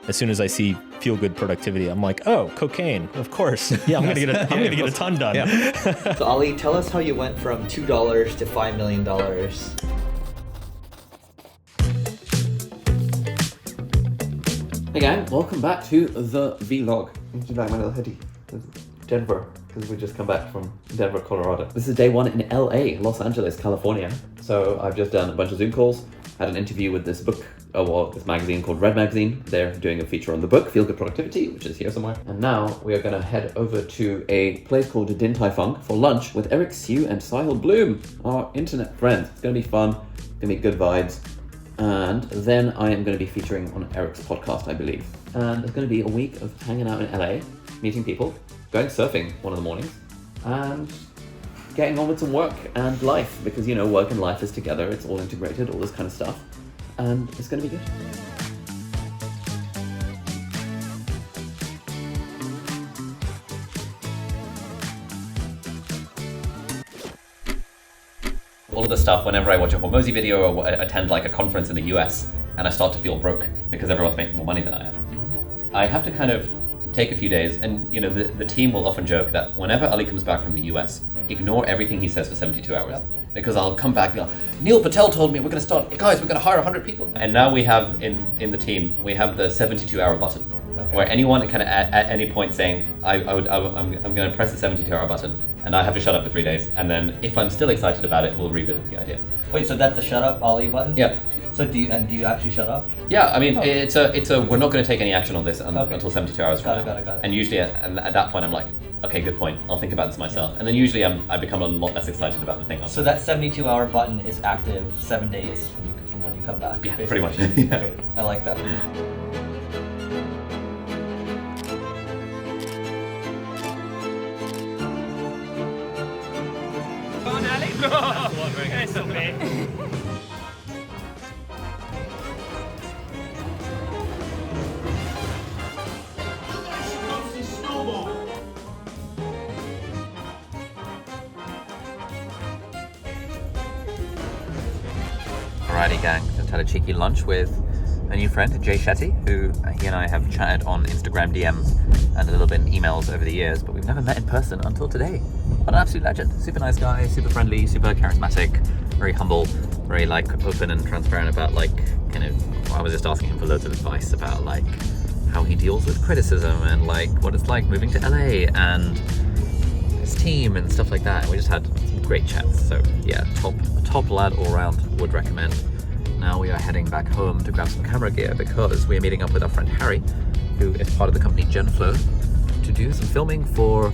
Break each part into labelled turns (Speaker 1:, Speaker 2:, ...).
Speaker 1: as soon as I see feel good productivity, I'm like, oh, cocaine, of course. Yeah, I'm gonna get a ton done.
Speaker 2: Yeah. So Ali, tell us how you went from $2 to $5 million.
Speaker 3: Hey gang, welcome back to the vlog. Do you like my little hoodie? Denver, because we just come back from Denver, Colorado. This is day one in LA, Los Angeles, California. So I've just done a bunch of Zoom calls, had an interview with this this magazine called Red Magazine. They're doing a feature on the book, Feel Good Productivity, which is here somewhere. And now we are gonna head over to a place called Din Tai Fung for lunch with Eric Siu and Sahil Bloom, our internet friends. It's gonna be fun, it's gonna be good vibes. And then I am going to be featuring on Eric's podcast, I believe. And it's going to be a week of hanging out in LA, meeting people, going surfing one of the mornings, and getting on with some work and life, because, you know, work and life is together, it's all integrated, all this kind of stuff. And it's going to be good. All of the stuff, whenever I watch a Hormozy video or attend like a conference in the US and I start to feel broke because everyone's making more money than I am, I have to kind of take a few days, and you know, the team will often joke that whenever Ali comes back from the US, ignore everything he says for 72 hours. Because I'll come back and be like, Neil Patel told me we're going to start, guys, we're going to hire 100 people. And now we have in the team, we have the 72-hour button. Okay. Where anyone can at any point saying, I'm going to press the 72-hour button, and I have to shut up for 3 days, and then if I'm still excited about it, we'll revisit the idea.
Speaker 2: Wait, so that's the shut up Ali button?
Speaker 3: Yeah.
Speaker 2: So do you actually shut up?
Speaker 3: Yeah, I mean, it's a we're not going to take any action on this until 72 hours from now.
Speaker 2: Got it.
Speaker 3: And usually at that point I'm like, okay, good point, I'll think about this myself. And then usually I become a lot less excited about the thing.
Speaker 2: So that 72-hour button is active 7 days from when you come back?
Speaker 3: Yeah,
Speaker 2: basically.
Speaker 3: pretty much. Yeah.
Speaker 2: Okay, I like that.
Speaker 4: It's okay.
Speaker 3: Alrighty gang, just had a cheeky lunch with a new friend, Jay Shetty, who he and I have chatted on Instagram DMs and a little bit in emails over the years, but we've never met in person until today. What an absolute legend. Super nice guy, super friendly, super charismatic, very humble, very like open and transparent about like kind of, I was just asking him for loads of advice about like how he deals with criticism and like what it's like moving to LA and his team and stuff like that. And we just had some great chats. So yeah, top lad all round, would recommend. Now we are heading back home to grab some camera gear because we are meeting up with our friend Harry, who is part of the company Genflow, to do some filming for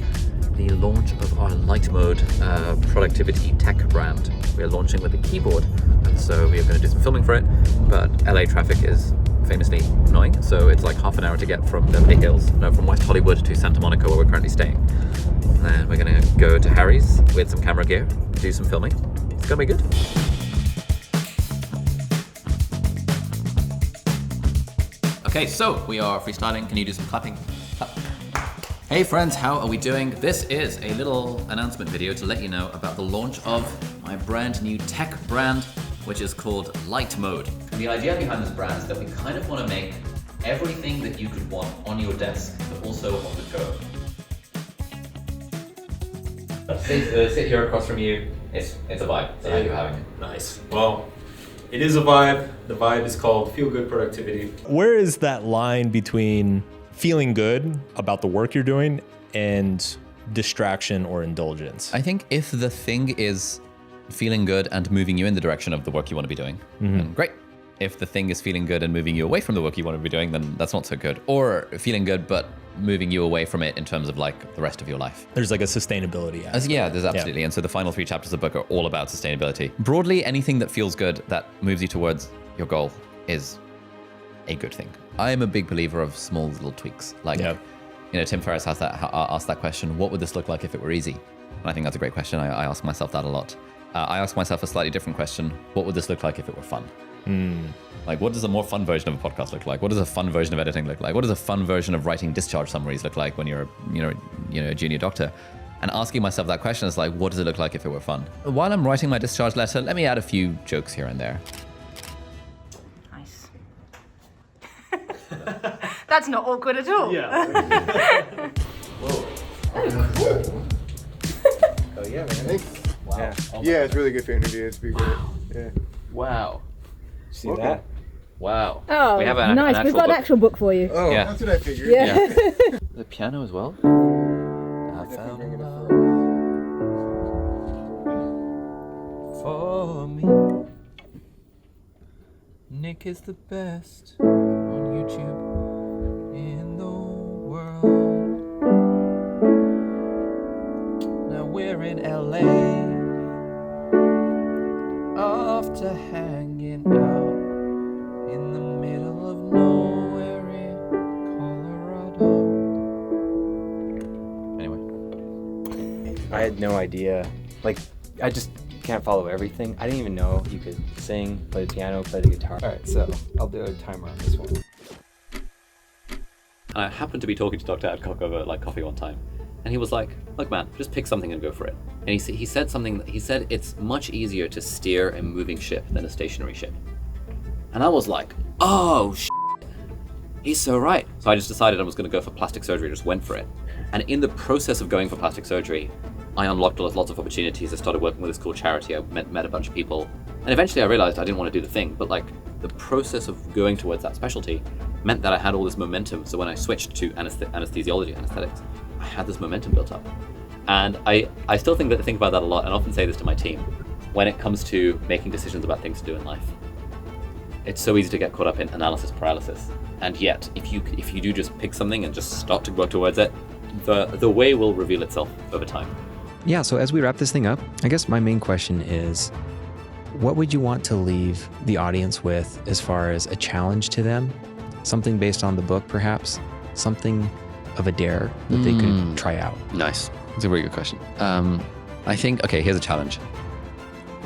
Speaker 3: the launch of our light mode productivity tech brand. We are launching with a keyboard, and so we are going to do some filming for it, but LA traffic is famously annoying, so it's like half an hour to get from from West Hollywood to Santa Monica, where we're currently staying. And then we're going to go to Harry's with some camera gear, do some filming. It's going to be good. Okay, so we are freestyling. Can you do some clapping? Clap. Hey friends, how are we doing? This is a little announcement video to let you know about the launch of my brand new tech brand, which is called Light Mode. The idea behind this brand is that we kind of want to make everything that you could want on your desk, but also on the go. Sit here across from you. It's a vibe. So how are you having it?
Speaker 5: Nice. Well, it is a vibe. The vibe is called Feel Good Productivity.
Speaker 1: Where is that line between feeling good about the work you're doing and distraction or indulgence?
Speaker 3: I think if the thing is feeling good and moving you in the direction of the work you want to be doing, then great. If the thing is feeling good and moving you away from the work you want to be doing, then that's not so good. Or feeling good but moving you away from it in terms of like the rest of your life.
Speaker 1: There's like a sustainability aspect.
Speaker 3: Yeah, there's absolutely. And so the final 3 chapters of the book are all about sustainability. Broadly, anything that feels good, that moves you towards your goal, is a good thing. I am a big believer of small little tweaks. Like, you know, Tim Ferriss asked that question, what would this look like if it were easy? And I think that's a great question. I ask myself that a lot. I ask myself a slightly different question. What would this look like if it were fun? Like, what does a more fun version of a podcast look like? What does a fun version of editing look like? What does a fun version of writing discharge summaries look like when you're, a junior doctor? And asking myself that question is like, what does it look like if it were fun? While I'm writing my discharge letter, let me add a few jokes here and there.
Speaker 4: Nice. That's not awkward at all.
Speaker 5: Yeah.
Speaker 6: Oh yeah, man.
Speaker 2: Wow.
Speaker 6: Yeah.
Speaker 2: Oh my
Speaker 6: Yeah, it's really good for interviews. It'd be great. Yeah.
Speaker 3: Wow.
Speaker 6: See that?
Speaker 3: Wow.
Speaker 7: Oh,
Speaker 3: We have
Speaker 7: nice. We've got an actual book for you.
Speaker 6: Oh,
Speaker 3: Yeah.
Speaker 6: that's what I figured.
Speaker 7: Yeah.
Speaker 3: The piano as well.
Speaker 6: Definitely bring it up
Speaker 3: For me, Nick is the best on YouTube in the world. Now we're in LA, off to hanging out in the middle of nowhere in Colorado. Anyway,
Speaker 8: I had no idea. Like, I just can't follow everything. I didn't even know you could sing, play the piano, play the guitar. All right, so I'll do a timer on this one.
Speaker 3: and I happened to be talking to Dr. Adcock over like coffee one time, and he was like, "Look, man, just pick something and go for it." And he said something. He said it's much easier to steer a moving ship than a stationary ship. And I was like, "Oh, he's so right." So I just decided I was going to go for plastic surgery. Just went for it. And in the process of going for plastic surgery, I unlocked lots of opportunities. I started working with this cool charity. I met a bunch of people, and eventually I realized I didn't want to do the thing. But like the process of going towards that specialty meant that I had all this momentum. So when I switched to anesthesiology, anesthetics, I had this momentum built up. And I still think about that a lot, and often say this to my team when it comes to making decisions about things to do in life. It's so easy to get caught up in analysis paralysis, and yet if you do just pick something and just start to work towards it, the way will reveal itself over time.
Speaker 9: Yeah, so as we wrap this thing up, I guess my main question is, what would you want to leave the audience with as far as a challenge to them? Something based on the book, perhaps? Something of a dare that they could try out?
Speaker 3: Nice. That's a very good question. I think, okay, here's a challenge.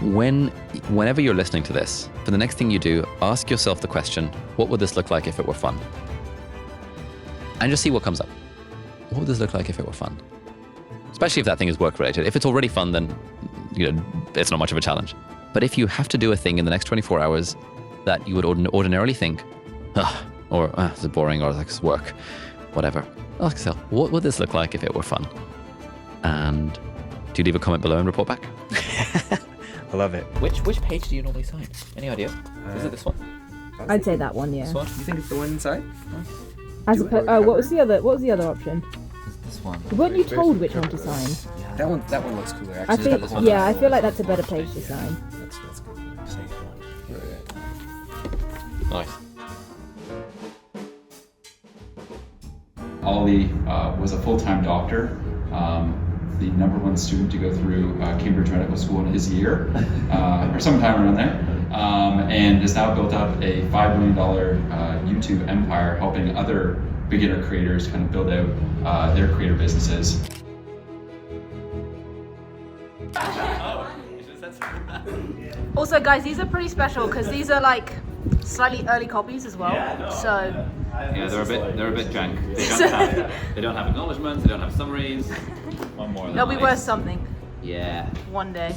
Speaker 3: Whenever you're listening to this, for the next thing you do, ask yourself the question, what would this look like if it were fun? And just see what comes up. What would this look like if it were fun? Especially if that thing is work related. If it's already fun, then it's not much of a challenge. But if you have to do a thing in the next 24 hours that you would ordinarily think, this is boring, or like it's work, whatever. Ask yourself, what would this look like if it were fun? And do you leave a comment below and report back?
Speaker 9: I love it.
Speaker 3: Which page do you normally sign? Any idea? Is it this one?
Speaker 7: I'd say that one, yeah.
Speaker 3: This one?
Speaker 8: You think it's the one inside?
Speaker 7: What was the other option?
Speaker 3: This one.
Speaker 7: Weren't you told which one to sign?
Speaker 8: That one looks cooler,
Speaker 7: I
Speaker 8: actually.
Speaker 7: feel like that's a better page to sign.
Speaker 8: That's good. Safe one.
Speaker 3: Nice.
Speaker 10: Ollie was a full-time doctor, the #1 student to go through Cambridge Medical School in his year, or sometime around there, and has now built up a $5 million YouTube empire, helping other beginner creators kind of build out their creator businesses.
Speaker 4: Also, guys, these are pretty special because these are like slightly early copies as well. So
Speaker 3: Yeah, they're a bit jank. They don't have acknowledgements. They don't have summaries. One more.
Speaker 4: they'll be worth something
Speaker 3: Yeah.
Speaker 4: one day.